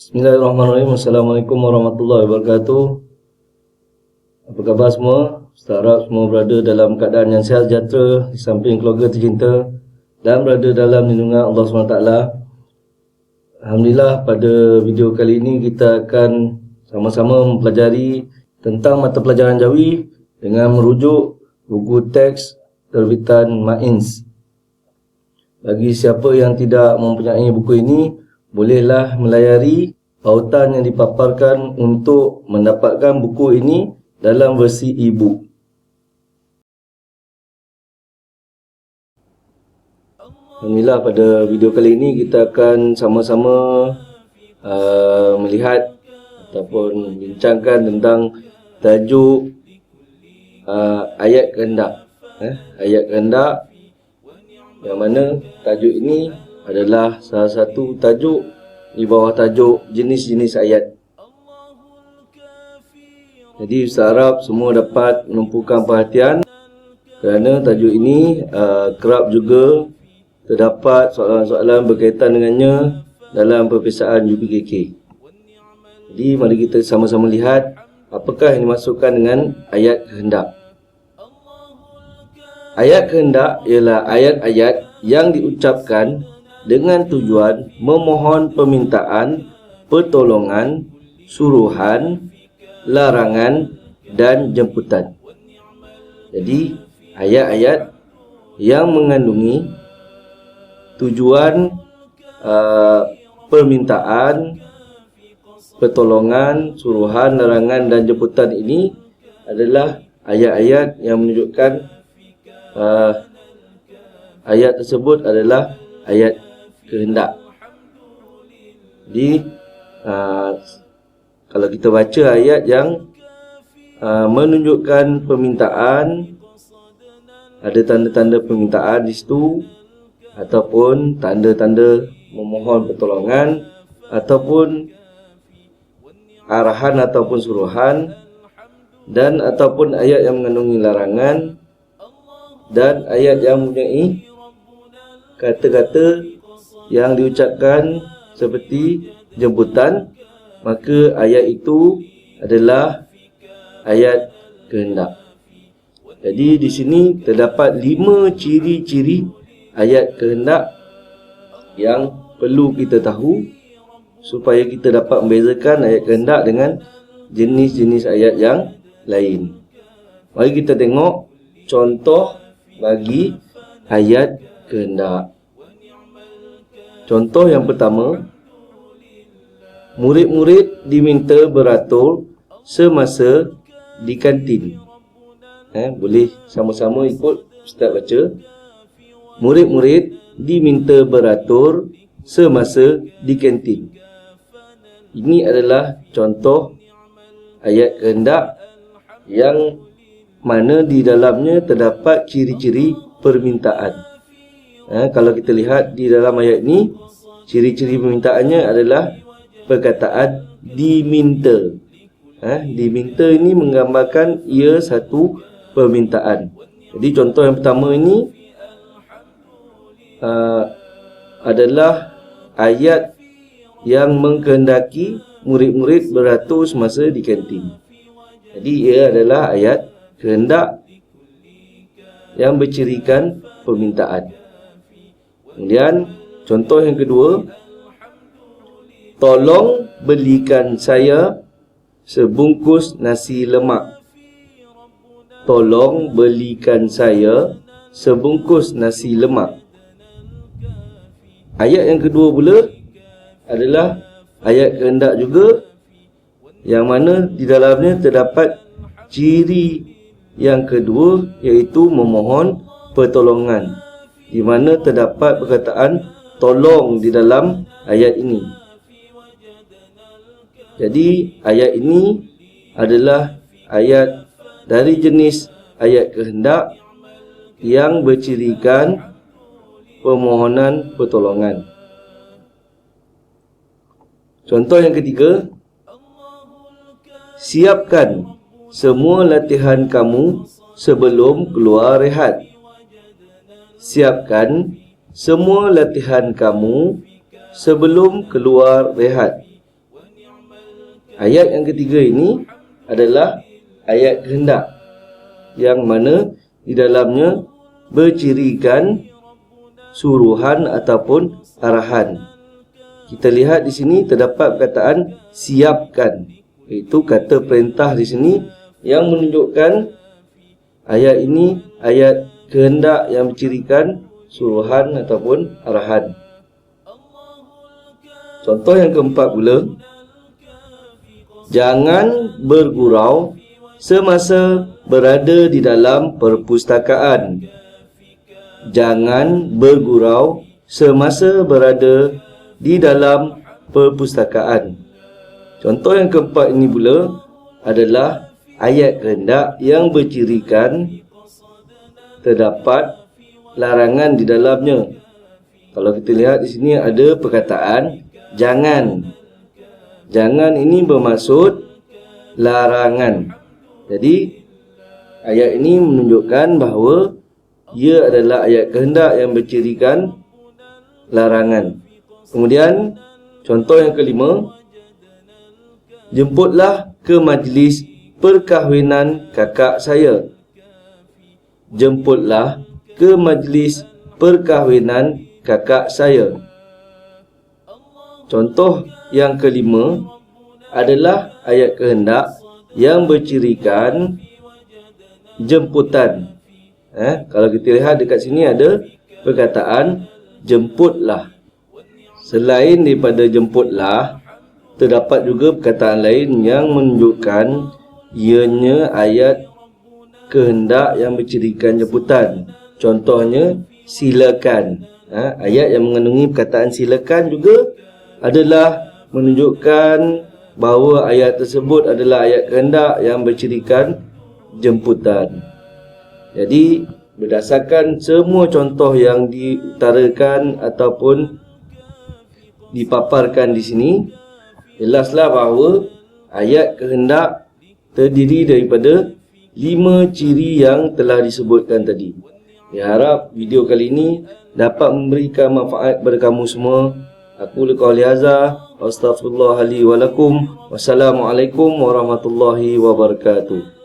Bismillahirrahmanirrahim. Assalamualaikum warahmatullahi wabarakatuh. Apa khabar semua? Saya harap semua berada dalam keadaan yang sihat sejahtera di samping keluarga tercinta dan berada dalam lindungan Allah SWT. Alhamdulillah, pada video kali ini kita akan sama-sama mempelajari tentang mata pelajaran Jawi dengan merujuk buku teks terbitan Mains. Bagi siapa yang tidak mempunyai buku ini, bolehlah melayari pautan yang dipaparkan untuk mendapatkan buku ini dalam versi e-book. Alhamdulillah, pada video kali ini kita akan sama-sama melihat ataupun bincangkan tentang tajuk ayat kehendak. Ayat kehendak, yang mana tajuk ini adalah salah satu tajuk di bawah tajuk jenis-jenis ayat. Jadi Ustaz harap semua dapat menumpukan perhatian kerana tajuk ini kerap juga terdapat soalan-soalan berkaitan dengannya dalam peperiksaan UPKK. Jadi mari kita sama-sama lihat apakah yang dimaksudkan dengan ayat kehendak. Ayat kehendak ialah ayat-ayat yang diucapkan dengan tujuan memohon permintaan, pertolongan, suruhan, larangan dan jemputan. Jadi ayat-ayat yang mengandungi tujuan permintaan, pertolongan, suruhan, larangan dan jemputan ini adalah ayat-ayat yang menunjukkan ayat tersebut adalah ayat kehendak. Jadi kalau kita baca ayat yang menunjukkan permintaan, ada tanda-tanda permintaan di situ, ataupun tanda-tanda memohon pertolongan, ataupun arahan ataupun suruhan, dan ataupun ayat yang mengandungi larangan, dan ayat yang mempunyai kata-kata yang diucapkan seperti jemputan, maka ayat itu adalah ayat kehendak. Jadi di sini terdapat 5 ciri-ciri ayat kehendak yang perlu kita tahu supaya kita dapat membezakan ayat kehendak dengan jenis-jenis ayat yang lain. Mari kita tengok contoh bagi ayat kehendak. Contoh yang pertama, murid-murid diminta beratur semasa di kantin. Boleh sama-sama ikut Ustaz baca. Murid-murid diminta beratur semasa di kantin. Ini adalah contoh ayat kehendak yang mana di dalamnya terdapat ciri-ciri permintaan. Kalau kita lihat di dalam ayat ini, ciri-ciri permintaannya adalah perkataan diminta. Diminta ini menggambarkan ia satu permintaan. Jadi contoh yang pertama ini adalah ayat yang mengkehendaki murid-murid beratur semasa di kantin. Jadi ia adalah ayat kehendak yang bercirikan permintaan. Kemudian contoh yang kedua, tolong belikan saya sebungkus nasi lemak. Tolong belikan saya sebungkus nasi lemak. Ayat yang kedua pula adalah ayat kehendak juga, yang mana di dalamnya terdapat ciri yang kedua, iaitu memohon pertolongan, di mana terdapat perkataan tolong di dalam ayat ini. Jadi ayat ini adalah ayat dari jenis ayat kehendak yang bercirikan permohonan pertolongan. Contoh yang ketiga, siapkan semua latihan kamu sebelum keluar rehat. Siapkan semua latihan kamu sebelum keluar rehat. Ayat yang ketiga ini adalah ayat kehendak, yang mana di dalamnya bercirikan suruhan ataupun arahan. Kita lihat di sini terdapat perkataan siapkan, iaitu kata perintah di sini yang menunjukkan ayat ini ayat kehendak yang bercirikan suruhan ataupun arahan. Contoh yang keempat pula, jangan bergurau semasa berada di dalam perpustakaan. Jangan bergurau semasa berada di dalam perpustakaan. Contoh yang keempat ini pula adalah ayat kehendak yang bercirikan terdapat larangan di dalamnya. Kalau kita lihat di sini ada perkataan jangan. Jangan ini bermaksud larangan. Jadi ayat ini menunjukkan bahawa ia adalah ayat kehendak yang bercirikan larangan. Kemudian contoh yang kelima, jemputlah ke majlis perkahwinan kakak saya. Jemputlah ke majlis perkahwinan kakak saya. Contoh yang kelima adalah ayat kehendak yang bercirikan jemputan. Kalau kita lihat dekat sini ada perkataan jemputlah. Selain daripada jemputlah, terdapat juga perkataan lain yang menunjukkan ianya ayat kehendak yang bercirikan jemputan. Contohnya silakan. Ayat yang mengandungi perkataan silakan juga adalah menunjukkan bahawa ayat tersebut adalah ayat kehendak yang bercirikan jemputan. Jadi berdasarkan semua contoh yang diutarakan ataupun dipaparkan di sini, jelaslah bahawa ayat kehendak terdiri daripada 5 ciri yang telah disebutkan tadi. Diharap video kali ini dapat memberikan manfaat kepada kamu semua. Aku qouli hadza, astaghfirullah li wa lakum. Wassalamualaikum warahmatullahi wabarakatuh.